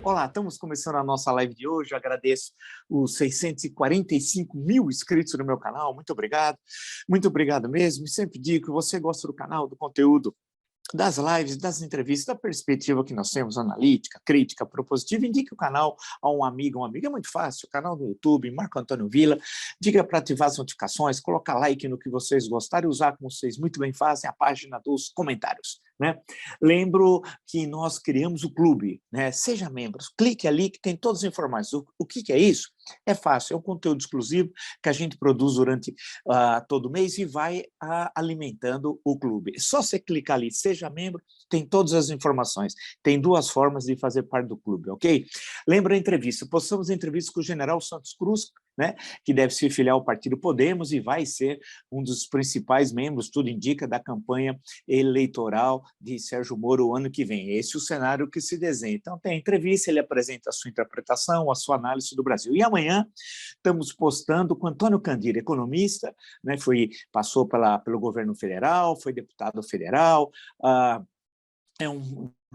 Olá, estamos começando a nossa live de hoje. Eu agradeço os 645 mil inscritos no meu canal. Muito obrigado mesmo. E sempre digo que você gosta do canal, do conteúdo, das lives, das entrevistas, da perspectiva que nós temos, analítica, crítica, propositiva, indique o canal a um amigo, uma amiga, é muito fácil, o canal do YouTube, Marco Antônio Villa, diga para ativar as notificações, colocar like no que vocês gostarem, usar como vocês muito bem fazem, a página dos comentários, né? Lembro que nós criamos o clube, né? Seja membro, clique ali que tem todas as informações. O que é isso? É fácil, é um conteúdo exclusivo que a gente produz durante todo mês e vai alimentando o clube. É só você clicar ali, seja membro, tem todas as informações. Tem duas formas de fazer parte do clube, ok? Lembra a entrevista, postamos entrevista com o general Santos Cruz, né, que deve se filiar ao Partido Podemos e vai ser um dos principais membros, tudo indica, da campanha eleitoral de Sérgio Moro o ano que vem. Esse é o cenário que se desenha. Então, tem a entrevista, ele apresenta a sua interpretação, a sua análise do Brasil. E amanhã estamos postando com Antônio Candir, economista, né, passou pelo governo federal, foi deputado federal,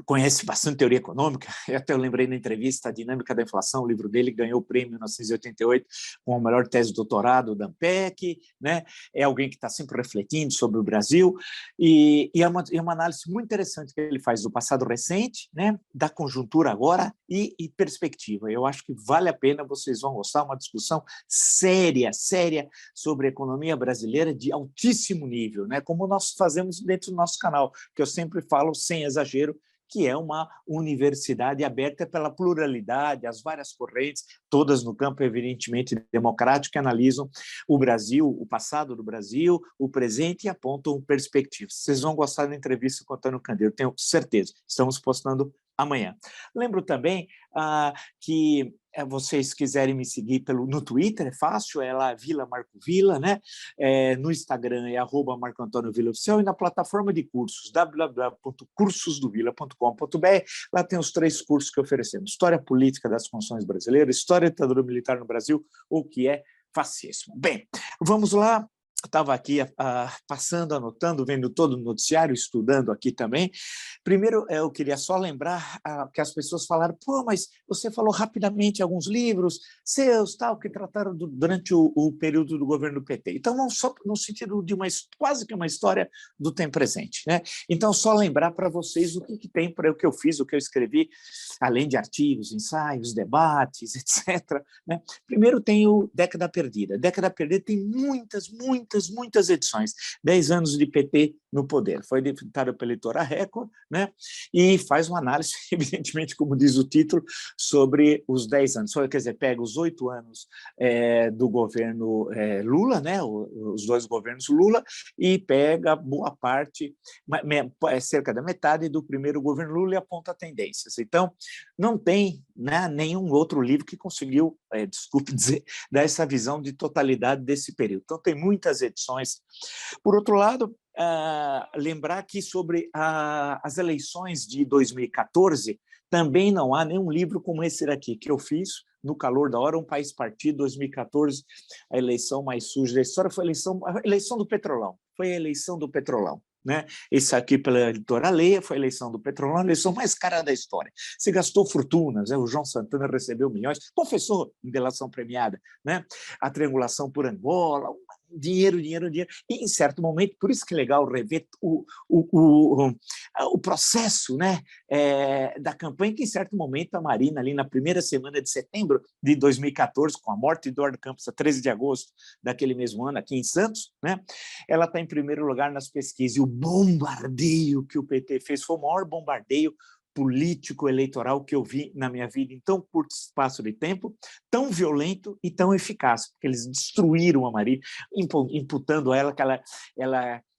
conhece bastante teoria econômica, até eu lembrei na entrevista A Dinâmica da Inflação, o livro dele ganhou o prêmio em 1988 com a melhor tese de doutorado da ANPEC, né? É alguém que está sempre refletindo sobre o Brasil, e é uma análise muito interessante que ele faz do passado recente, né? Da conjuntura agora e perspectiva. Eu acho que vale a pena, vocês vão gostar, uma discussão séria sobre a economia brasileira de altíssimo nível, né? Como nós fazemos dentro do nosso canal, que eu sempre falo sem exagero, que é uma universidade aberta pela pluralidade, as várias correntes, todas no campo, evidentemente, democrático, que analisam o Brasil, o passado do Brasil, o presente e apontam perspectivas. Vocês vão gostar da entrevista com o Antônio Candeiro, tenho certeza. Estamos postando amanhã. Lembro também que vocês quiserem me seguir no Twitter, é fácil, é lá Vila Marco Villa, né? No Instagram é @MarcoAntônioVillaOficial e na plataforma de cursos, www.cursosdovilla.com.br. Lá tem os 3 cursos que oferecemos: História Política das Constituições Brasileiras, História da Ditadura Militar no Brasil, o que é fascismo. Bem, vamos lá. Estava aqui passando, anotando, vendo todo o noticiário, estudando aqui também. Primeiro, eu queria só lembrar que as pessoas falaram: pô, mas você falou rapidamente alguns livros seus, tal, que trataram durante o período do governo do PT. Então, não só no sentido de quase que uma história do tempo presente, né? Então, só lembrar para vocês o que tem para o que eu fiz, o que eu escrevi, além de artigos, ensaios, debates, etc., né? Primeiro tem o Década Perdida. Década Perdida tem muitas edições. 10 anos de PT no poder. Foi editado pela Editora Record, né? E faz uma análise, evidentemente, como diz o título, sobre os 10 anos. Quer dizer, pega os 8 anos do governo Lula, né? Os 2 governos Lula, e pega boa parte, cerca da metade do primeiro governo Lula, e aponta tendências. Então, não tem, né, nenhum outro livro que conseguiu, desculpe dizer, dar essa visão de totalidade desse período. Então, tem muitas edições. Por outro lado, lembrar que sobre as eleições de 2014, também não há nenhum livro como esse daqui, que eu fiz no calor da hora, Um País Partido, 2014, a eleição mais suja da história, foi a eleição do Petrolão, né? Esse aqui pela Editora Leia foi a eleição do Petrolão, a eleição mais cara da história. Se gastou fortunas, né? O João Santana recebeu milhões, confessou em delação premiada, né? A triangulação por Angola, dinheiro. E, em certo momento, por isso que é legal rever o processo, né, da campanha, que em certo momento a Marina, ali na primeira semana de setembro de 2014, com a morte de Eduardo Campos, a 13 de agosto daquele mesmo ano, aqui em Santos, né, ela está em primeiro lugar nas pesquisas. E o bombardeio que o PT fez foi o maior bombardeio político eleitoral que eu vi na minha vida em tão curto espaço de tempo, tão violento e tão eficaz, porque eles destruíram a Marina, imputando a ela que ela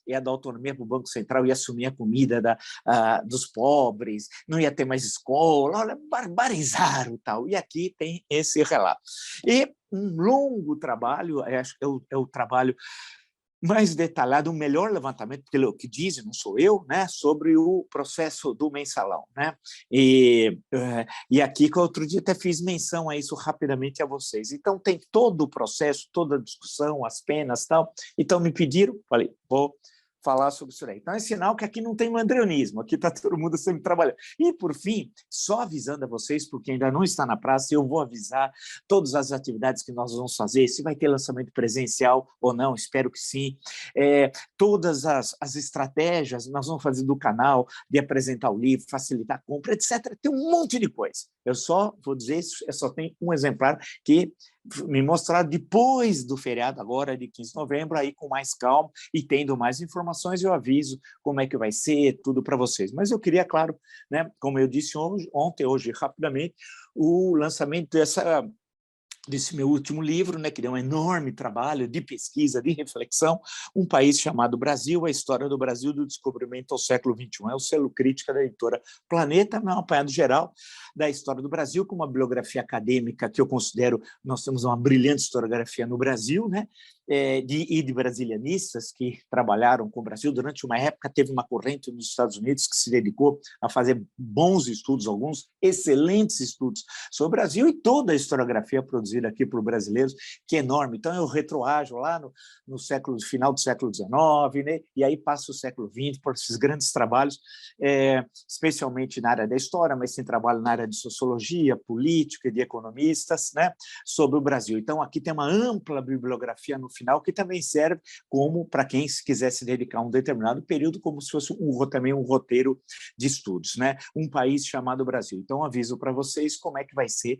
ia dar autonomia para o Banco Central, ia assumir a comida dos pobres, não ia ter mais escola, olha, barbarizaram tal. E aqui tem esse relato. E um longo trabalho, é o trabalho mais detalhado, um melhor levantamento, porque o que dizem, não sou eu, né, sobre o processo do mensalão, né? E aqui, que outro dia até fiz menção a isso rapidamente a vocês. Então, tem todo o processo, toda a discussão, as penas e tal. Então, me pediram, falei, vou falar sobre isso aí. Então, é sinal que aqui não tem mandrionismo, aqui está todo mundo sempre trabalhando. E, por fim, só avisando a vocês, porque ainda não está na praça, eu vou avisar todas as atividades que nós vamos fazer, se vai ter lançamento presencial ou não, espero que sim. Todas as estratégias nós vamos fazer do canal, de apresentar o livro, facilitar a compra, etc. Tem um monte de coisa. Eu só vou dizer isso, eu só tenho um exemplar que me mostraram depois do feriado, agora de 15 de novembro, aí com mais calma e tendo mais informações, eu aviso como é que vai ser, tudo para vocês. Mas eu queria, claro, né, como eu disse ontem, hoje, rapidamente, o lançamento desse meu último livro, né, que deu um enorme trabalho de pesquisa, de reflexão, Um País Chamado Brasil, a história do Brasil do descobrimento ao século XXI. É o selo crítica da editora Planeta, é um apanhado geral da história do Brasil, com uma bibliografia acadêmica que eu considero, nós temos uma brilhante historiografia no Brasil, né, de brasilianistas que trabalharam com o Brasil. Durante uma época, teve uma corrente nos Estados Unidos que se dedicou a fazer bons estudos, alguns excelentes estudos sobre o Brasil, e toda a historiografia produzida aqui por brasileiros, que é enorme. Então, eu retroajo lá no final do século XIX, né? E aí passo o século XX por esses grandes trabalhos, especialmente na área da história, mas tem trabalho na área de sociologia, política e de economistas, né, sobre o Brasil. Então, aqui tem uma ampla bibliografia no final, que também serve como para quem quiser se dedicar a um determinado período, como se fosse também um roteiro de estudos, né? Um país chamado Brasil. Então, aviso para vocês como é que vai ser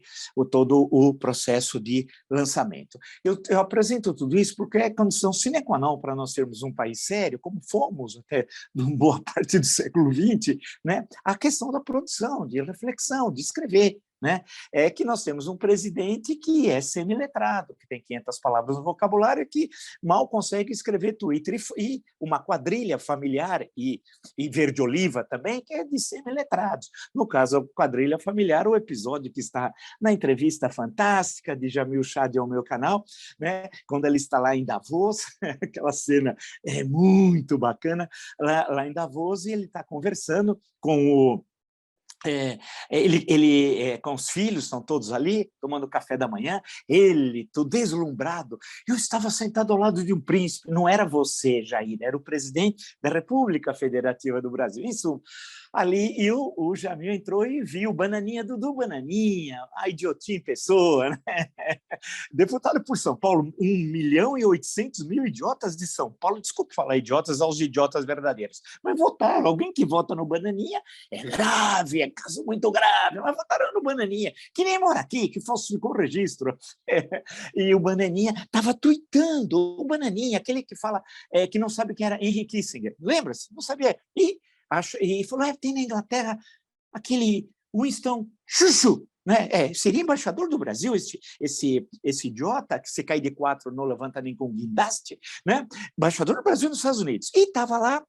todo o processo de lançamento. Eu apresento tudo isso porque é condição sine qua non para nós sermos um país sério, como fomos até boa parte do século XX, né? A questão da produção, de reflexão, de escrever, né? É que nós temos um presidente que é semiletrado, que tem 500 palavras no vocabulário, que mal consegue escrever Twitter, e uma quadrilha familiar e verde-oliva também, que é de semiletrados. No caso, a quadrilha familiar, o episódio que está na entrevista fantástica de Jamil Chad ao meu canal, né? Quando ele está lá em Davos, aquela cena é muito bacana, lá em Davos, e ele está conversando com o ele com os filhos, estão todos ali, tomando café da manhã, ele, todo deslumbrado. Eu estava sentado ao lado de um príncipe, não era você, Jair, era o presidente da República Federativa do Brasil. Isso ali, e o Jamil entrou e viu Bananinha, Dudu Bananinha, a idiotinha em pessoa, né? Deputado por São Paulo, 1.800.000 idiotas de São Paulo, desculpe falar idiotas aos idiotas verdadeiros, mas votaram. Alguém que vota no Bananinha é grave, é caso muito grave, mas votaram no Bananinha, que nem mora aqui, que falsificou o registro. E o Bananinha estava tuitando, o Bananinha, aquele que fala, que não sabe quem era Henry Kissinger, lembra-se? Não sabia. E falou, tem na Inglaterra aquele Winston Churchill, né? Seria embaixador do Brasil esse idiota, que se cai de 4 não levanta nem com guindaste, né? Embaixador do Brasil nos Estados Unidos. E estava lá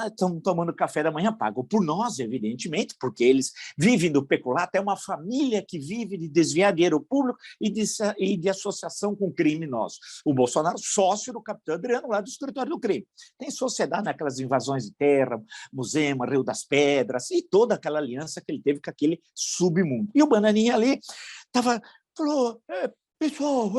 estão tomando café da manhã, pago por nós, evidentemente, porque eles vivem do peculato, é uma família que vive de desviar dinheiro público e de associação com criminosos. O Bolsonaro, sócio do capitão Adriano, lá do escritório do crime. Tem sociedade naquelas invasões de terra, Muzema, Rio das Pedras, e toda aquela aliança que ele teve com aquele submundo. E o Bananinha ali falou, pessoal,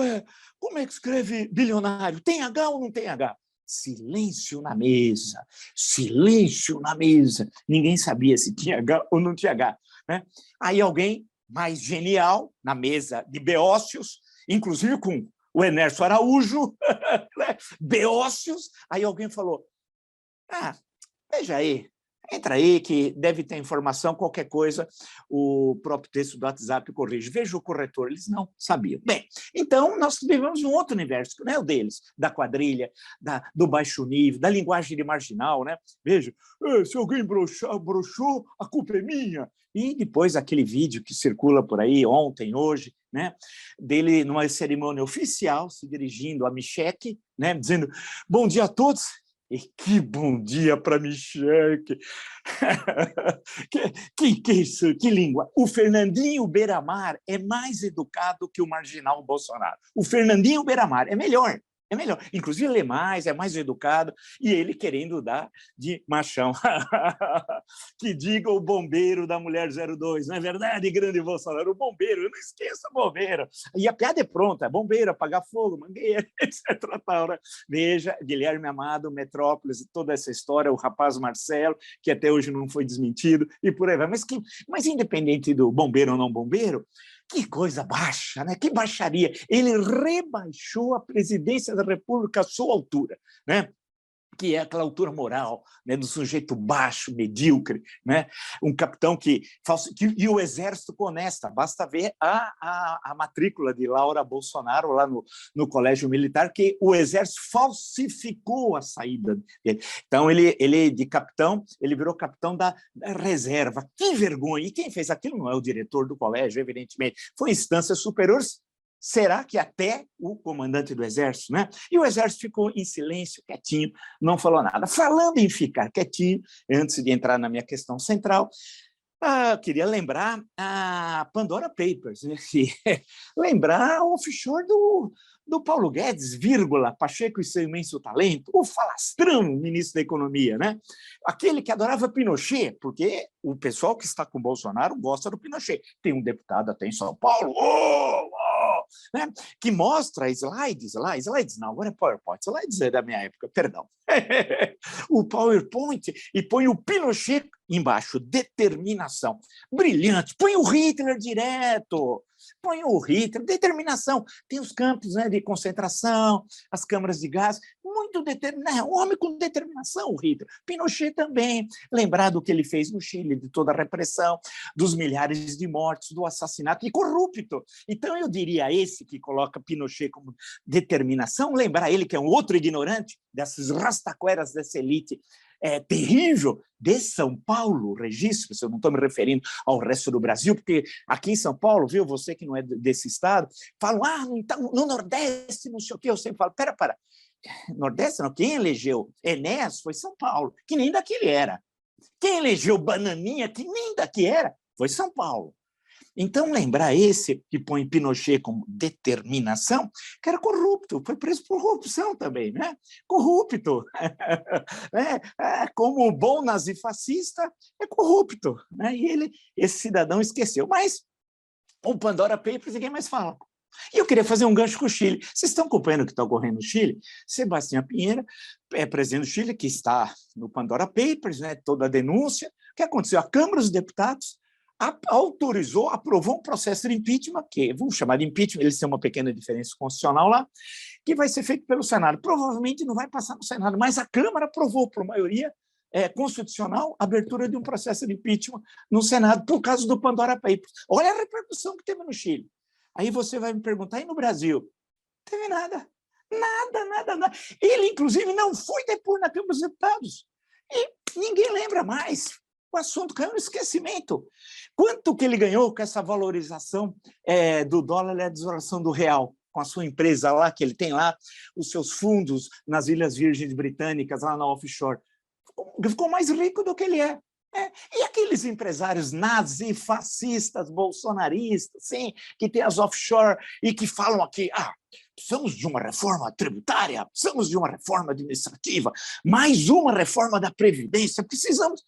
como é que escreve bilionário? Tem H ou não tem H? Silêncio na mesa, silêncio na mesa. Ninguém sabia se tinha H ou não tinha H, né? Aí alguém mais genial, na mesa de Beócios, inclusive com o Ernesto Araújo, né? Beócios, aí alguém falou, veja aí, entra aí que deve ter informação, qualquer coisa, o próprio texto do WhatsApp corrige. Veja o corretor, eles não sabiam. Bem, então nós vivemos um outro universo, né, o deles, da quadrilha, do baixo nível, da linguagem de marginal, né? Veja, se alguém broxou, a culpa é minha. E depois aquele vídeo que circula por aí ontem, hoje, né, dele numa cerimônia oficial, se dirigindo a Michele, né, dizendo, bom dia a todos. E que bom dia para Michele! Que língua! O Fernandinho Beiramar é mais educado que o marginal Bolsonaro. O Fernandinho Beiramar é melhor. É melhor. Inclusive, lê mais, é mais educado, e ele querendo dar de machão. Que diga o bombeiro da Mulher 02, não é verdade, grande Bolsonaro? O bombeiro, eu não esqueço o bombeiro. E a piada é pronta, bombeiro, apagar fogo, mangueira, etc. Tal, né? Veja, Guilherme Amado, Metrópolis, toda essa história, o rapaz Marcelo, que até hoje não foi desmentido, e por aí vai. Mas independente do bombeiro ou não bombeiro, que coisa baixa, né? Que baixaria. Ele rebaixou a presidência da República à sua altura, né? Que é aquela altura moral, né, do sujeito baixo, medíocre, né, um capitão e o exército com honesta. Basta ver a matrícula de Laura Bolsonaro lá no Colégio Militar, que o exército falsificou a saída dele. Então, ele de capitão, ele virou capitão da reserva. Que vergonha! E quem fez aquilo não é o diretor do colégio, evidentemente, foi instâncias superiores. Será que até o comandante do Exército, né? E o Exército ficou em silêncio, quietinho, não falou nada. Falando em ficar quietinho, antes de entrar na minha questão central, queria lembrar a Pandora Papers, né? Lembrar o offshore do Paulo Guedes, vírgula, Pacheco e seu imenso talento, o falastrão ministro da Economia, né? Aquele que adorava Pinochet, porque o pessoal que está com o Bolsonaro gosta do Pinochet. Tem um deputado até em São Paulo, né, que mostra slides não, agora é PowerPoint, slides é da minha época, perdão, o PowerPoint, e põe o Pinochet embaixo, determinação, brilhante, põe o Hitler direto, põe o Hitler, determinação, tem os campos, né, de concentração, as câmaras de gás, muito determinado, homem com determinação, o Hitler. Pinochet também, lembrar do que ele fez no Chile, de toda a repressão, dos milhares de mortes, do assassinato, e corrupto. Então, eu diria esse que coloca Pinochet como determinação, lembrar ele que é um outro ignorante dessas rastaqueras dessa elite terrível de São Paulo, registro, se eu não estou me referindo ao resto do Brasil, porque aqui em São Paulo, viu, você que não é desse estado, falam, no Nordeste, não sei o quê, eu sempre falo, pera, Nordeste não, quem elegeu Enéas foi São Paulo, que nem daqui ele era. Quem elegeu Bananinha, que nem daqui era, foi São Paulo. Então, lembrar esse que põe Pinochet como determinação, que era corrupto, foi preso por corrupção também, né? Corrupto. Como o bom nazifascista, é corrupto. Né? E esse cidadão esqueceu. Mas o Pandora Papers ninguém mais fala. E eu queria fazer um gancho com o Chile. Vocês estão acompanhando o que está ocorrendo no Chile? Sebastião Pinheira, presidente do Chile, que está no Pandora Papers, né, toda a denúncia. O que aconteceu? A Câmara dos Deputados autorizou, aprovou um processo de impeachment, que vamos chamar de impeachment, eles têm uma pequena diferença constitucional lá, que vai ser feito pelo Senado. Provavelmente não vai passar no Senado, mas a Câmara aprovou por maioria constitucional a abertura de um processo de impeachment no Senado por causa do Pandora Papers. Olha a repercussão que teve no Chile. Aí você vai me perguntar, e no Brasil? Não teve nada. Nada. Ele, inclusive, não foi depor na Câmara dos Deputados. E ninguém lembra mais. O assunto caiu no esquecimento. Quanto que ele ganhou com essa valorização do dólar e a desvalorização do real? Com a sua empresa lá, que ele tem lá, os seus fundos nas Ilhas Virgens Britânicas, lá na offshore. Ficou mais rico do que ele é. E aqueles empresários nazifascistas, bolsonaristas, sim, que tem as offshore e que falam aqui, precisamos de uma reforma tributária, precisamos de uma reforma administrativa, mais uma reforma da Previdência, precisamos.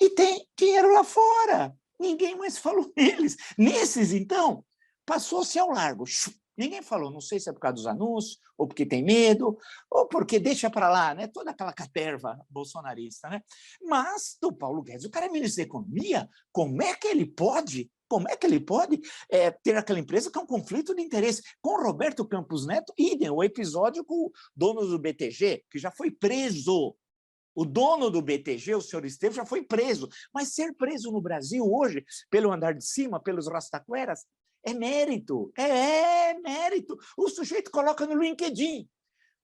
E tem dinheiro lá fora. Ninguém mais falou neles. Nesses, então, passou-se ao largo. Ninguém falou, não sei se é por causa dos anúncios, ou porque tem medo, ou porque deixa para lá, né? Toda aquela caterva bolsonarista, né? Mas do Paulo Guedes, o cara é ministro da Economia, como é que ele pode ter aquela empresa que é um conflito de interesse? Com o Roberto Campos Neto, idem, o episódio com o dono do BTG, que já foi preso. O dono do BTG, o senhor Estevam, já foi preso. Mas ser preso no Brasil hoje, pelo andar de cima, pelos rastaqueras, é mérito. É mérito. O sujeito coloca no LinkedIn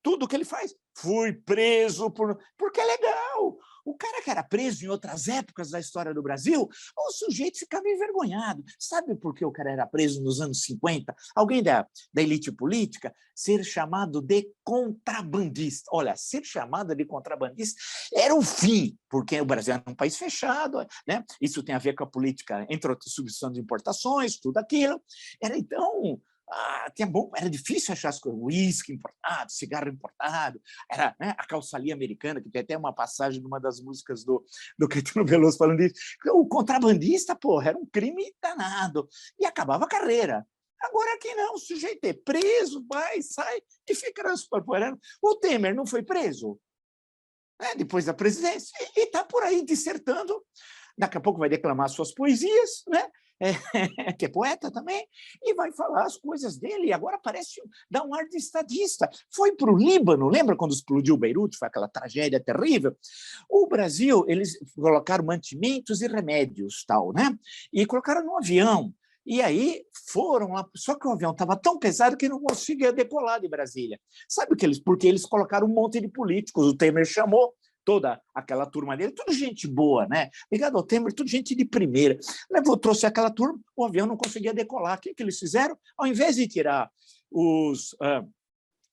tudo o que ele faz. Fui preso porque é legal. O cara que era preso em outras épocas da história do Brasil, o sujeito ficava envergonhado. Sabe por que o cara era preso nos anos 50? Alguém da elite política? Ser chamado de contrabandista. Olha, ser chamado de contrabandista era o fim, porque o Brasil era um país fechado, né? Isso tem a ver com a política, entre outras, substituição de importações, tudo aquilo. Era, então, era difícil achar as coisas, uísque importado, cigarro importado, era, né, a calçalia americana, que tem até uma passagem numa das músicas do Caetano Veloso falando isso. O contrabandista, porra, era um crime danado, e acabava a carreira. Agora aqui não, o sujeito é preso, vai, sai e fica superpoderando. O Temer não foi preso, né, depois da presidência, e está por aí dissertando. Daqui a pouco vai declamar suas poesias, né? Que é poeta também, e vai falar as coisas dele, e agora parece dar um ar de estadista. Foi para o Líbano, lembra quando explodiu Beirute, foi aquela tragédia terrível? O Brasil, eles colocaram mantimentos e remédios, tal, né? E colocaram no avião. E aí foram lá, só que o avião estava tão pesado que não conseguia decolar de Brasília. Sabe o que eles? Porque eles colocaram um monte de políticos, o Temer chamou toda aquela turma dele, tudo gente boa, né? Ligado ao Temer, tudo gente de primeira. Levou, trouxe aquela turma, o avião não conseguia decolar. O que eles fizeram? Ao invés de tirar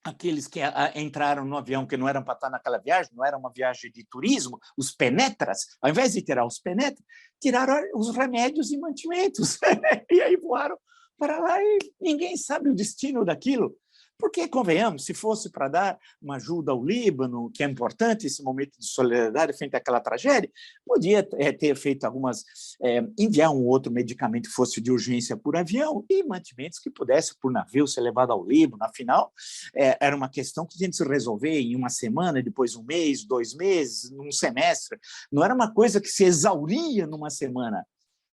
aqueles que entraram no avião que não eram para estar naquela viagem, não era uma viagem de turismo, os penetras, ao invés de tirar os penetras, tiraram os remédios e mantimentos. E aí voaram para lá e ninguém sabe o destino daquilo. Porque, convenhamos, se fosse para dar uma ajuda ao Líbano, que é importante esse momento de solidariedade frente àquela tragédia, podia ter feito enviar um outro medicamento que fosse de urgência por avião e mantimentos que pudesse, por navio, ser levado ao Líbano. Afinal, era uma questão que tinha de se resolver em uma semana, depois um mês, 2 meses, num semestre. Não era uma coisa que se exauria numa semana,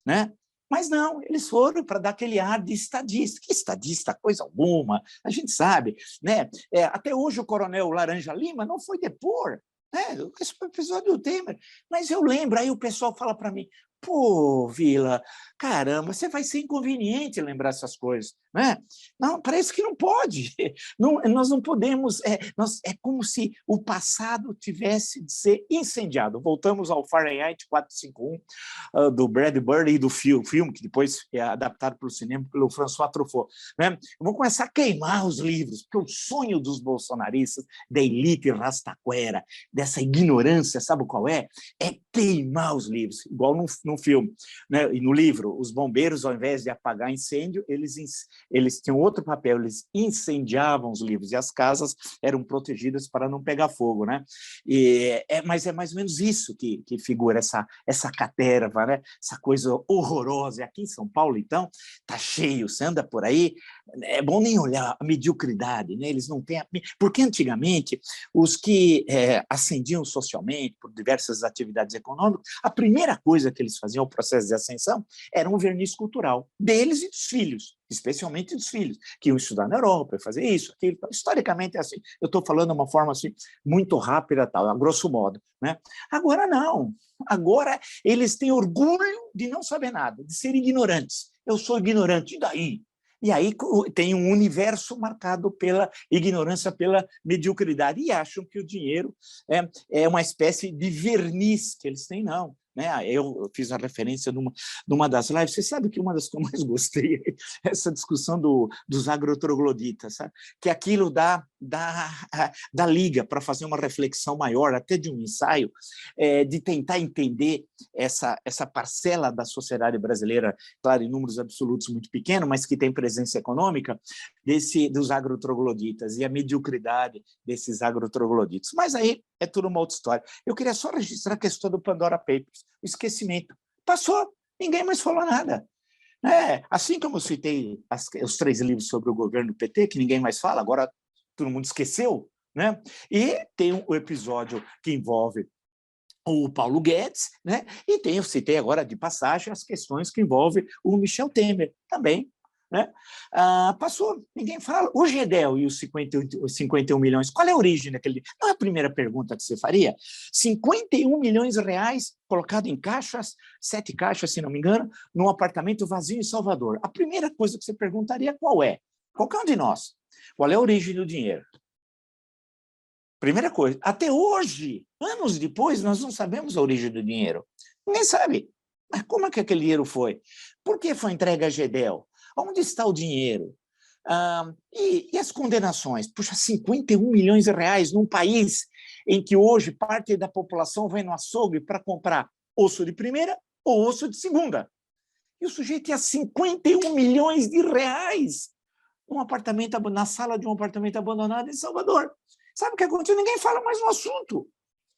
né? Mas não, eles foram para dar aquele ar de estadista. Que estadista, coisa alguma, a gente sabe, né? Até hoje o coronel Laranja Lima não foi depor, né? Esse foi o episódio do Temer. Mas eu lembro, aí o pessoal fala para mim, pô, Vila, caramba, você vai ser inconveniente lembrar essas coisas, né? Não, parece que não pode. Não, nós não podemos. É como se o passado tivesse de ser incendiado. Voltamos ao Fahrenheit 451, do Brad Bird e do filme, que depois é adaptado para o cinema pelo François Truffaut, né? Vou começar a queimar os livros, porque o sonho dos bolsonaristas, da elite rastaquera, dessa ignorância, sabe qual é? É queimar os livros, igual no filme, né? E no livro, os bombeiros, ao invés de apagar incêndio, eles tinham outro papel, eles incendiavam os livros, e as casas eram protegidas para não pegar fogo, né? Mas é mais ou menos isso que figura essa caterva, né? Essa coisa horrorosa. E aqui em São Paulo, então, está cheio, você anda por aí, é bom nem olhar a mediocridade, né? Eles não têm... Porque antigamente, os que ascendiam socialmente por diversas atividades econômicas, a primeira coisa que eles faziam, o processo de ascensão, era um verniz cultural deles e dos filhos, especialmente dos filhos, que iam estudar na Europa, fazer isso, aquilo. Então, historicamente é assim. Eu estou falando de uma forma assim, muito rápida, tal, a grosso modo, né? Agora não. Agora eles têm orgulho de não saber nada, de ser ignorantes. Eu sou ignorante, e daí? E aí tem um universo marcado pela ignorância, pela mediocridade, e acham que o dinheiro é uma espécie de verniz que eles têm, não. Né? Eu fiz a referência numa das lives. Você sabe que uma das que eu mais gostei é essa discussão dos agrotrogloditas, sabe? Que aquilo dá liga para fazer uma reflexão maior, até de um ensaio, de tentar entender essa parcela da sociedade brasileira, claro, em números absolutos muito pequenos, mas que tem presença econômica, dos agrotrogloditas e a mediocridade desses agrotrogloditas. Mas aí é tudo uma outra história. Eu queria só registrar a questão do Pandora Papers, o esquecimento. Passou, ninguém mais falou nada. Assim como eu citei os 3 livros sobre o governo PT, que ninguém mais fala, agora todo mundo esqueceu, né? E tem o episódio que envolve o Paulo Guedes, né? E eu citei agora de passagem as questões que envolvem o Michel Temer também, né? Passou, ninguém fala. O Gedel e os 51 milhões, qual é a origem daquele? Não é a primeira pergunta que você faria? 51 milhões de reais colocado em caixas, 7 caixas, se não me engano, num apartamento vazio em Salvador. A primeira coisa que você perguntaria qual é? Qualquer um de nós. Qual é a origem do dinheiro? Primeira coisa. Até hoje, anos depois, nós não sabemos a origem do dinheiro. Ninguém sabe. Mas como é que aquele dinheiro foi? Por que foi entregue a Gedel? Onde está o dinheiro? E as condenações? Puxa, 51 milhões de reais num país em que hoje parte da população vai no açougue para comprar osso de primeira ou osso de segunda. E o sujeito tinha 51 milhões de reais na sala de um apartamento abandonado em Salvador. Sabe o que aconteceu? Ninguém fala mais no assunto.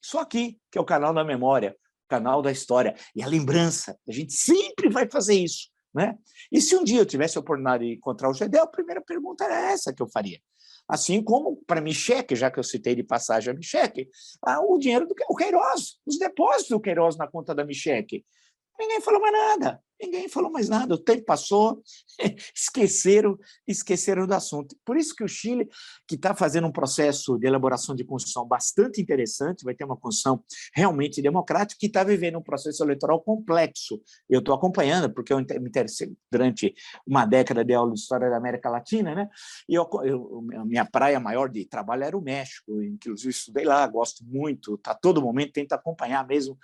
Só aqui, que é o canal da memória, o canal da história e a lembrança. A gente sempre vai fazer isso, né? E se um dia eu tivesse a oportunidade de encontrar o Gedel, a primeira pergunta era essa que eu faria. Assim como para Michek, já que eu citei de passagem a Michek, o dinheiro do Queiroz, os depósitos do Queiroz na conta da Michek. Ninguém falou mais nada, ninguém falou mais nada, o tempo passou, esqueceram do assunto. Por isso que o Chile, que está fazendo um processo de elaboração de Constituição bastante interessante, vai ter uma Constituição realmente democrática, que está vivendo um processo eleitoral complexo. Eu estou acompanhando, porque eu me interessei durante uma década de aula de História da América Latina, né? E minha praia maior de trabalho era o México, inclusive estudei lá, gosto muito, a todo momento tento acompanhar mesmo,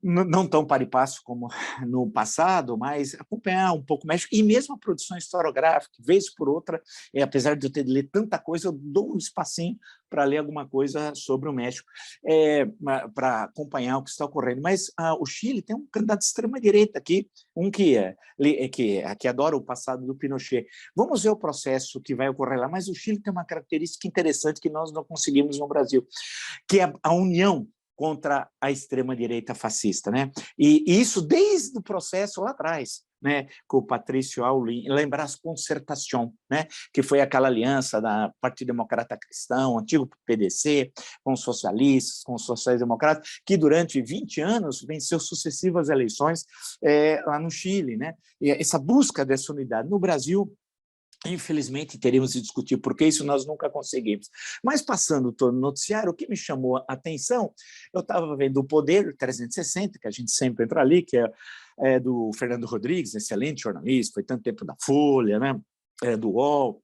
não tão para e passo como no passado, mas acompanhar um pouco o México, e mesmo a produção historiográfica, vez por outra, apesar de eu ter de ler tanta coisa, eu dou um espacinho para ler alguma coisa sobre o México, para acompanhar o que está ocorrendo. Mas o Chile tem um candidato de extrema-direita aqui, que adora o passado do Pinochet. Vamos ver o processo que vai ocorrer lá, mas o Chile tem uma característica interessante que nós não conseguimos no Brasil, que é a união contra a extrema-direita fascista, né? E isso desde o processo lá atrás, né, com o Patrício Aulin, lembrar as Concertação, né, que foi aquela aliança da Partido Democrata Cristão, antigo PDC, com os socialistas, com os sociais-democratas, que durante 20 anos venceu sucessivas eleições lá no Chile, né? E essa busca dessa unidade no Brasil, infelizmente, teríamos de discutir, porque isso nós nunca conseguimos. Mas, passando todo o noticiário, o que me chamou a atenção, eu estava vendo o Poder 360, que a gente sempre entra ali, que é do Fernando Rodrigues, excelente jornalista, foi tanto tempo da Folha, né? Do UOL.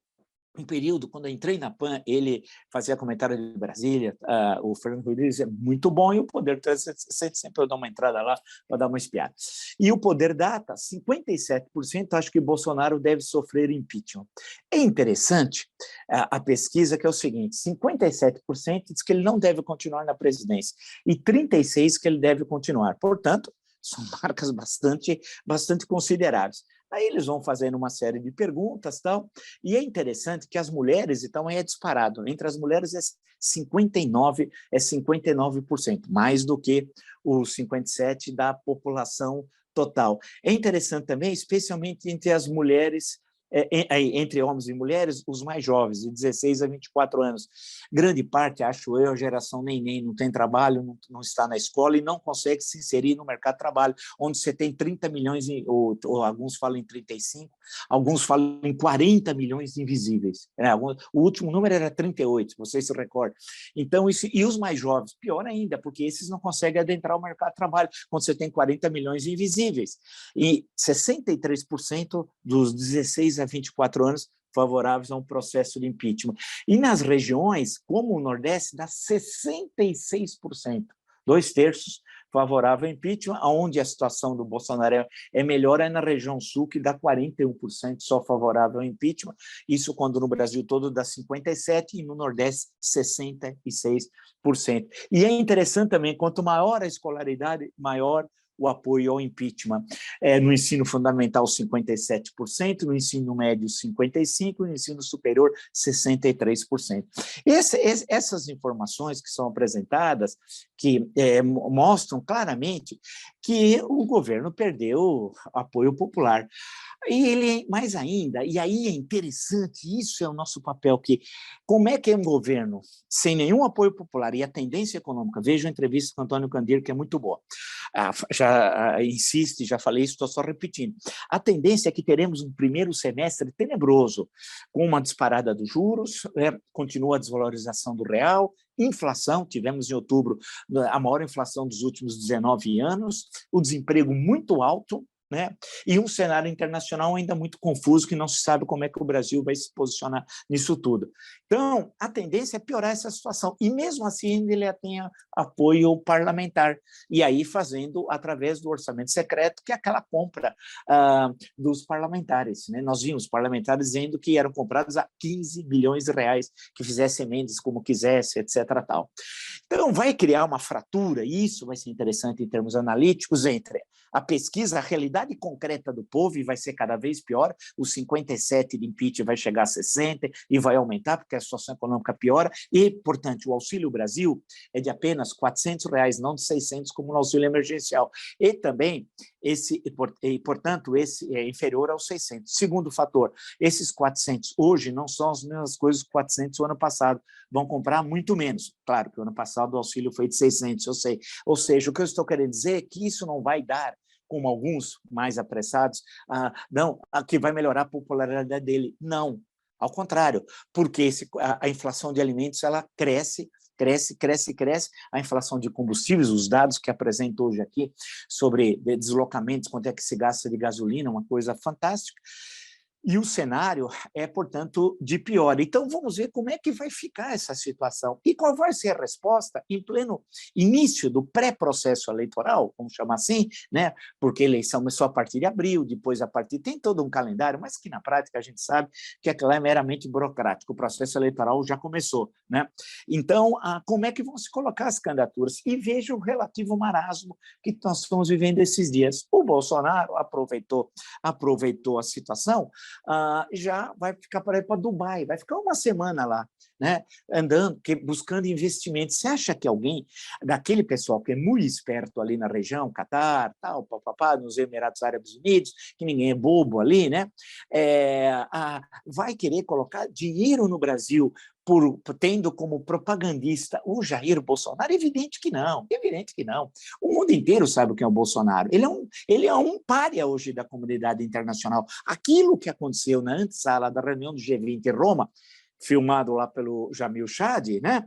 Um período, quando eu entrei na PAN, ele fazia comentário de Brasília, o Fernando Rodrigues é muito bom, e o Poder 360, sempre eu dou uma entrada lá para dar uma espiada. E o Poder Data, 57%, acho que Bolsonaro deve sofrer impeachment. É interessante a pesquisa, que é o seguinte, 57% diz que ele não deve continuar na presidência, e 36% que ele deve continuar. Portanto, são marcas bastante consideráveis. Aí eles vão fazendo uma série de perguntas, tal, e é interessante que as mulheres, então, é disparado. Entre as mulheres é 59%, mais do que os 57% da população total. É interessante também, especialmente entre as mulheres, entre homens e mulheres, os mais jovens, de 16 a 24 anos. Grande parte, acho eu, a geração neném, não tem trabalho, não está na escola e não consegue se inserir no mercado de trabalho, onde você tem 30 milhões, ou alguns falam em 35, alguns falam em 40 milhões de invisíveis. O último número era 38, vocês se recordam. Então, e os mais jovens, pior ainda, porque esses não conseguem adentrar o mercado de trabalho, quando você tem 40 milhões de invisíveis. E 63% dos 16 a 24 anos favoráveis a um processo de impeachment. E nas regiões, como o Nordeste, dá 66%, 2/3 favorável ao impeachment, onde a situação do Bolsonaro é melhor, é na região sul, que dá 41% só favorável ao impeachment, isso quando no Brasil todo dá 57% e no Nordeste 66%. E é interessante também, quanto maior a escolaridade, maior o apoio ao impeachment. No ensino fundamental, 57%, no ensino médio, 55%, no ensino superior, 63%. Essas informações que são apresentadas, que mostram claramente que o governo perdeu apoio popular. E ele, mais ainda, e aí é interessante, isso é o nosso papel, que como é que é um governo sem nenhum apoio popular e a tendência econômica, veja a entrevista com Antônio Candeiro, que é muito boa, insiste, já falei isso, estou só repetindo, a tendência é que teremos um primeiro semestre tenebroso, com uma disparada dos juros, continua a desvalorização do real, inflação, tivemos em outubro a maior inflação dos últimos 19 anos, o desemprego muito alto, né? E um cenário internacional ainda muito confuso, que não se sabe como é que o Brasil vai se posicionar nisso tudo. Então, a tendência é piorar essa situação, e mesmo assim ele tem apoio parlamentar, e aí fazendo através do orçamento secreto, que é aquela compra dos parlamentares, né? Nós vimos parlamentares dizendo que eram comprados a 15 bilhões de reais, que fizesse emendas como quisesse, etc. Tal. Então, vai criar uma fratura, e isso vai ser interessante em termos analíticos, entre a pesquisa, a realidade concreta do povo, e vai ser cada vez pior, os 57 de impeachment vai chegar a 60 e vai aumentar, porque a situação econômica piora, e, portanto, o Auxílio Brasil é de apenas R$ 400, não de 600, como no auxílio emergencial. E também, portanto, esse é inferior aos 600. Segundo fator, esses 400 hoje não são as mesmas coisas que 400 o ano passado, vão comprar muito menos. Claro que o ano passado o auxílio foi de 600, eu sei. Ou seja, o que eu estou querendo dizer é que isso não vai dar, como alguns mais apressados, que vai melhorar a popularidade dele. Não, ao contrário, porque a inflação de alimentos ela cresce, a inflação de combustíveis, os dados que apresento hoje aqui sobre deslocamentos, quanto é que se gasta de gasolina, uma coisa fantástica, e o cenário é, portanto, de pior. Então, vamos ver como é que vai ficar essa situação e qual vai ser a resposta em pleno início do pré-processo eleitoral, vamos chamar assim, né? Porque a eleição começou a partir de abril, depois a partir... Tem todo um calendário, mas que na prática a gente sabe que aquilo é meramente burocrático, o processo eleitoral já começou, né? Então, como é que vão se colocar as candidaturas? E veja o relativo marasmo que nós estamos vivendo esses dias. O Bolsonaro aproveitou a situação, já vai ficar para ir para Dubai, vai ficar uma semana lá, né, andando, buscando investimentos. Você acha que alguém, daquele pessoal que é muito esperto ali na região, Catar, tal, papapá, nos Emirados Árabes Unidos, que ninguém é bobo ali, né, vai querer colocar dinheiro no Brasil tendo como propagandista o Jair Bolsonaro? Evidente que não. O mundo inteiro sabe quem é o Bolsonaro. Ele é um pária hoje da comunidade internacional. Aquilo que aconteceu na antessala da reunião do G20 em Roma, filmado lá pelo Jamil Chad, né?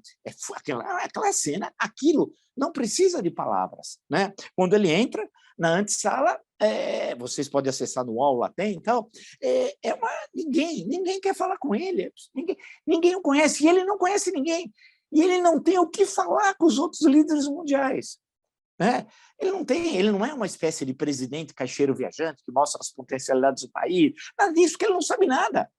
Aquela cena, aquilo não precisa de palavras, né? Quando ele entra na antessala, vocês podem acessar no UOL, lá tem, então, ninguém quer falar com ele, ninguém o conhece, e ele não conhece ninguém, e ele não tem o que falar com os outros líderes mundiais. Né? Ele não é uma espécie de presidente caixeiro viajante que mostra as potencialidades do país, nada disso, que ele não sabe nada.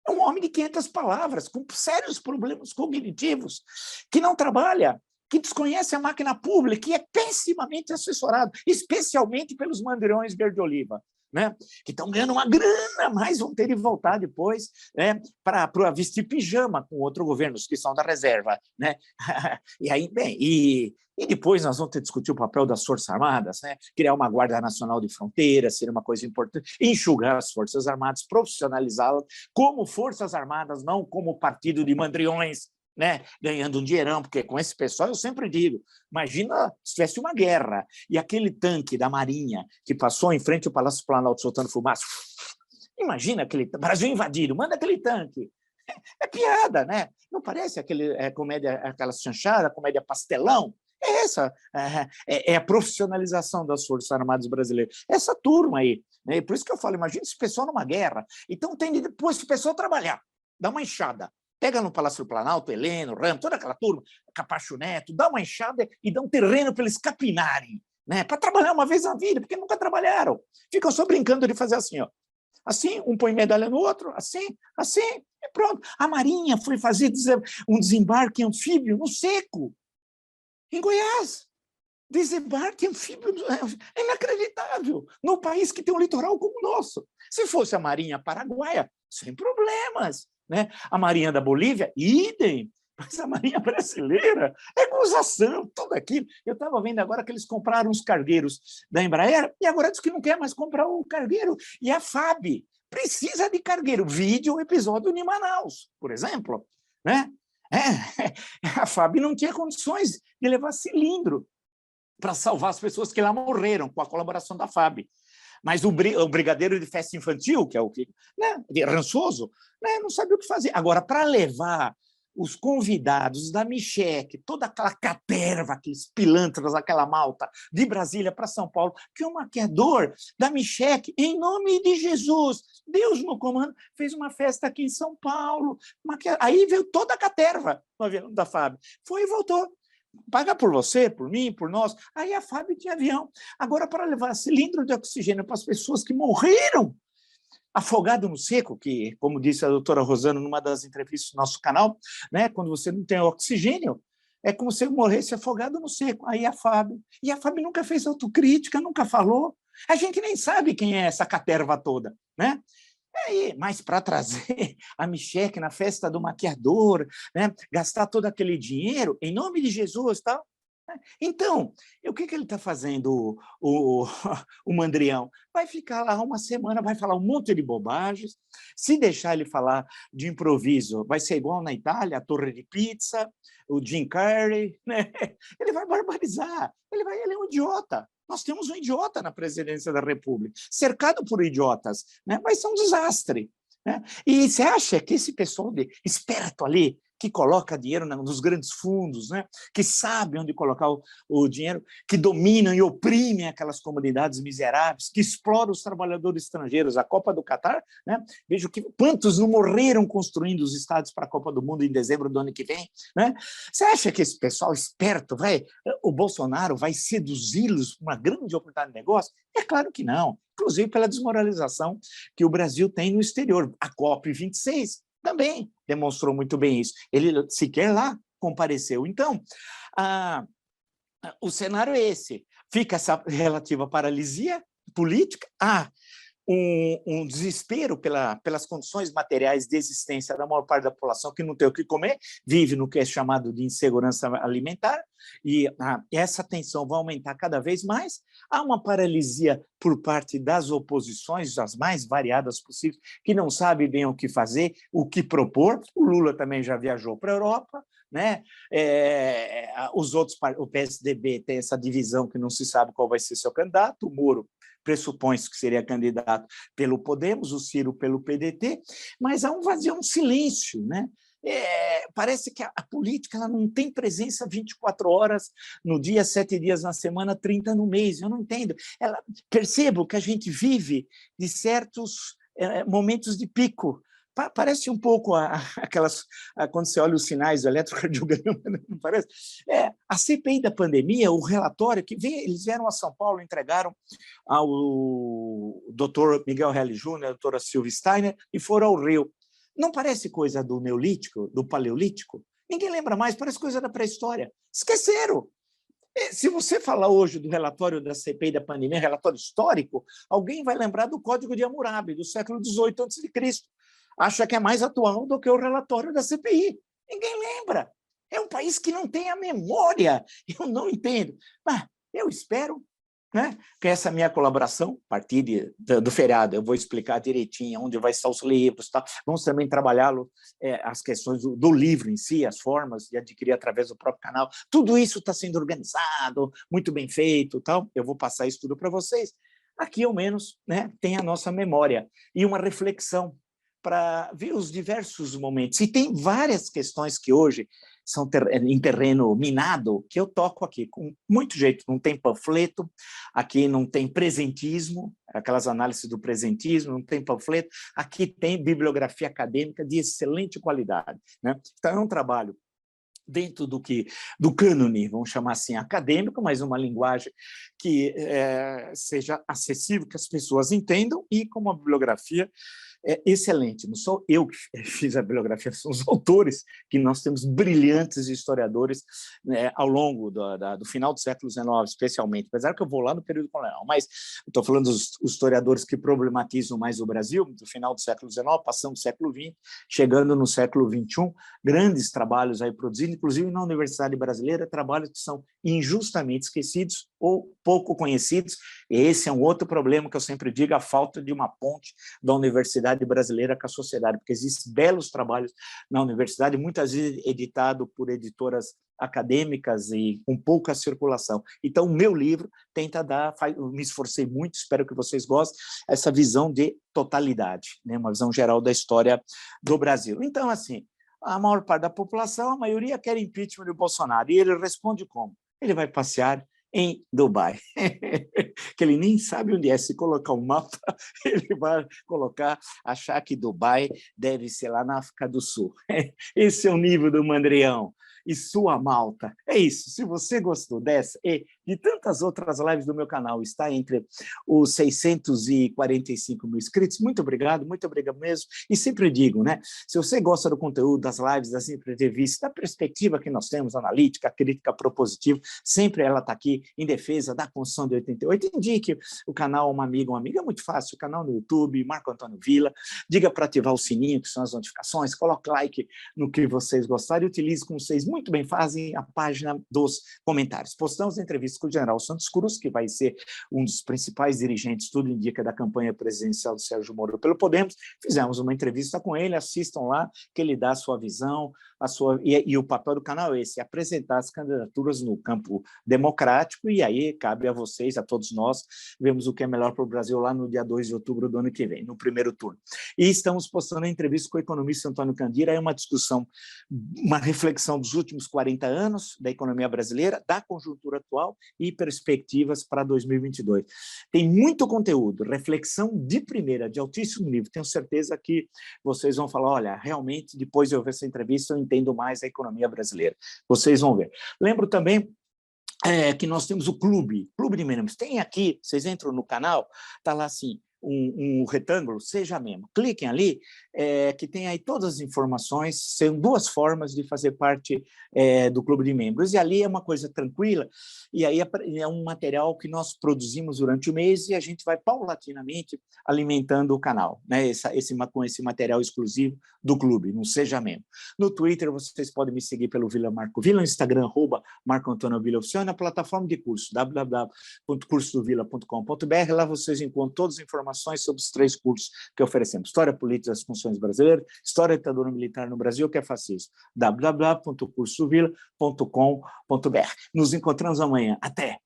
É um homem de 500 palavras, com sérios problemas cognitivos, que não trabalha, que desconhece a máquina pública, que é pessimamente assessorado, especialmente pelos mandirões verde-oliva, né? Que estão ganhando uma grana, mas vão ter de voltar depois, né, para vestir pijama com outro governo, os que são da reserva, né? E aí, bem, e depois nós vamos ter que discutir o papel das Forças Armadas, né? Criar uma Guarda Nacional de Fronteira seria uma coisa importante, enxugar as Forças Armadas, profissionalizá-las como Forças Armadas, não como partido de mandriões, né, ganhando um dinheirão, porque com esse pessoal eu sempre digo, imagina se tivesse uma guerra e aquele tanque da Marinha que passou em frente ao Palácio Planalto soltando fumaça, imagina aquele Brasil invadido, manda aquele tanque. É piada, né? Não parece comédia, aquela chanchada, comédia pastelão? É essa, é a profissionalização das Forças Armadas brasileiras. Essa turma aí, né? Por isso que eu falo, imagina esse pessoal numa guerra, então tem de depois esse pessoal trabalhar, dá uma enxada, pega no Palácio do Planalto, Heleno, Ramos, toda aquela turma, Capacho Neto, dá uma enxada e dá um terreno para eles capinarem, né? Para trabalhar uma vez na vida, porque nunca trabalharam. Ficam só brincando de fazer assim, ó. Assim, um põe medalha no outro, assim, e pronto. A Marinha foi fazer um desembarque anfíbio no seco, em Goiás. Desembarque anfíbio é inacreditável, num país que tem um litoral como o nosso. Se fosse a Marinha Paraguaia, sem problemas, né? A Marinha da Bolívia, idem, mas a Marinha brasileira é gozação, tudo aquilo. Eu estava vendo agora que eles compraram os cargueiros da Embraer e agora diz que não quer mais comprar o cargueiro. E a FAB precisa de cargueiro. Vídeo o episódio de Manaus, por exemplo, né? A FAB não tinha condições de levar cilindro para salvar as pessoas que lá morreram, com a colaboração da FAB. Mas o brigadeiro de festa infantil, que é o que, né, de rançoso, né, não sabia o que fazer. Agora, para levar os convidados da Micheque, toda aquela caterva, aqueles pilantras, aquela malta, de Brasília para São Paulo, que o maquiador da Micheque, em nome de Jesus, Deus no comando, fez uma festa aqui em São Paulo. Aí veio toda a caterva no avião da FAB. Foi e voltou. Paga por você, por mim, por nós. Aí a FAB tinha avião. Agora, para levar cilindro de oxigênio para as pessoas que morreram afogado no seco, que, como disse a doutora Rosana numa das entrevistas do nosso canal, né, quando você não tem oxigênio, É como se eu morresse afogado no seco. Aí a Fábio. E a Fábio nunca fez autocrítica, nunca falou. A gente nem sabe quem é essa caterva toda, né? Mas para trazer a Micheque na festa do maquiador, né? Gastar todo aquele dinheiro em nome de Jesus, tal. Então, o que ele está fazendo, o Mandrião? Vai ficar lá uma semana, vai falar um monte de bobagens. Se deixar ele falar de improviso, vai ser igual na Itália, a Torre de Pizza, o Jim Carrey, né? Ele vai barbarizar, ele é um idiota. Nós temos um idiota na presidência da República, cercado por idiotas, né? Vai ser um desastre, né? E você acha que esse pessoal esperto ali, que coloca dinheiro nos grandes fundos, né? Que sabe onde colocar o dinheiro, que dominam e oprimem aquelas comunidades miseráveis, que exploram os trabalhadores estrangeiros, a Copa do Catar, né? Vejo quantos não morreram construindo os estádios para a Copa do Mundo em dezembro do ano que vem, né? Você acha que esse pessoal esperto o Bolsonaro vai seduzi-los para uma grande oportunidade de negócio? É claro que não, inclusive pela desmoralização que o Brasil tem no exterior. A COP26 também demonstrou muito bem isso. Ele sequer lá compareceu. Então, o cenário é esse. Fica essa relativa paralisia política, um desespero pelas condições materiais de existência da maior parte da população que não tem o que comer, vive no que é chamado de insegurança alimentar, e essa tensão vai aumentar cada vez mais. Há uma paralisia por parte das oposições, as mais variadas possíveis, que não sabem bem o que fazer, o que propor. O Lula também já viajou para a Europa, né? Os outros, o PSDB tem essa divisão que não se sabe qual vai ser seu candidato, o Moro pressupõe-se que seria candidato pelo Podemos, o Ciro pelo PDT, mas há um vazio, um silêncio, né? Parece que a política ela não tem presença 24 horas no dia, 7 dias na semana, 30 no mês. Eu não entendo. Percebo que a gente vive de certos momentos de pico. Parece um pouco quando você olha os sinais do eletrocardiograma, não parece? A CPI da pandemia, o relatório que eles vieram a São Paulo, entregaram ao doutor Miguel Reale Júnior, a doutora Silvia Steiner, e foram ao Rio. Não parece coisa do Neolítico, do Paleolítico? Ninguém lembra mais, parece coisa da pré-história. Esqueceram. Se você falar hoje do relatório da CPI da pandemia, relatório histórico, alguém vai lembrar do Código de Hammurabi, do século XVIII a.C., acha que é mais atual do que o relatório da CPI. Ninguém lembra. É um país que não tem a memória. Eu não entendo. Mas eu espero, né, que essa minha colaboração, a partir do feriado, eu vou explicar direitinho onde vai estar os livros. Tá? Vamos também trabalhar as questões do livro em si, as formas de adquirir através do próprio canal. Tudo isso está sendo organizado, muito bem feito. Tal. Eu vou passar isso tudo para vocês. Aqui, ao menos, né, tem a nossa memória e uma reflexão para ver os diversos momentos. E tem várias questões que hoje são em terreno minado, que eu toco aqui com muito jeito. Não tem panfleto, aqui não tem presentismo, aquelas análises do presentismo, não tem panfleto, aqui tem bibliografia acadêmica de excelente qualidade, né? Então, é um trabalho dentro do cânone, vamos chamar assim, acadêmico, mas uma linguagem que seja acessível, que as pessoas entendam, e com uma bibliografia excelente. Não sou eu que fiz a bibliografia, são os autores, que nós temos brilhantes historiadores, né, ao longo do final do século XIX, especialmente, apesar que eu vou lá no período colonial, mas estou falando dos historiadores que problematizam mais o Brasil, do final do século XIX, passando do século XX, chegando no século XXI, grandes trabalhos aí produzidos, inclusive na Universidade Brasileira, trabalhos que são injustamente esquecidos ou pouco conhecidos. Esse é um outro problema que eu sempre digo, a falta de uma ponte da Universidade Brasileira com a sociedade, porque existem belos trabalhos na universidade, muitas vezes editado por editoras acadêmicas e com pouca circulação. Então, o meu livro tenta me esforcei muito, espero que vocês gostem, essa visão de totalidade, né? Uma visão geral da história do Brasil. Então, assim, a maior parte da população, a maioria quer impeachment do Bolsonaro, e ele responde como? Ele vai passear em Dubai, que ele nem sabe onde é. Se colocar um mapa, ele vai achar que Dubai deve ser lá na África do Sul. Esse é o nível do Mandrião. e sua malta. É isso, se você gostou dessa e de tantas outras lives do meu canal, está entre os 645 mil inscritos, muito obrigado mesmo. E sempre digo, né? Se você gosta do conteúdo, das lives, das entrevistas, da perspectiva que nós temos, analítica, crítica propositiva, sempre ela está aqui em defesa da Constituição de 88. Indique o canal a uma amiga, é muito fácil, o canal no YouTube, Marco Antônio Villa, diga para ativar o sininho, que são as notificações, coloque like no que vocês gostarem e utilize, como vocês muito bem fazem, a página dos comentários. Postamos entrevistas com o general Santos Cruz, que vai ser um dos principais dirigentes, tudo indica, da campanha presidencial do Sérgio Moro pelo Podemos. Fizemos uma entrevista com ele, assistam lá, que ele dá a sua visão, e o papel do canal é esse, apresentar as candidaturas no campo democrático, e aí cabe a vocês, a todos nós, vermos o que é melhor para o Brasil lá no dia 2 de outubro do ano que vem, no primeiro turno. E estamos postando a entrevista com o economista Antônio Candira, é uma discussão, uma reflexão dos últimos 40 anos da economia brasileira, da conjuntura atual e perspectivas para 2022. Tem muito conteúdo, reflexão de primeira, de altíssimo nível. Tenho certeza que vocês vão falar, olha, realmente, depois de eu ver essa entrevista, eu entendo mais a economia brasileira. Vocês vão ver. Lembro também que nós temos o Clube de Membros. Tem aqui, vocês entram no canal, está lá assim, um retângulo, seja membro. Cliquem ali, que tem aí todas as informações, são duas formas de fazer parte do Clube de Membros, e ali é uma coisa tranquila, e aí é um material que nós produzimos durante o mês, e a gente vai paulatinamente alimentando o canal, né? Com esse material exclusivo do Clube, não seja membro. No Twitter, vocês podem me seguir pelo Villa Marco Villa, no Instagram, @Marco Antônio Villa Oficial, na plataforma de curso, www.cursodovilla.com.br, lá vocês encontram todas as informações sobre os 3 cursos que oferecemos: História Política das Funções Brasileiras, História da Ditadura Militar no Brasil, que é fascismo, www.cursodovilla.com.br. Nos encontramos amanhã. Até!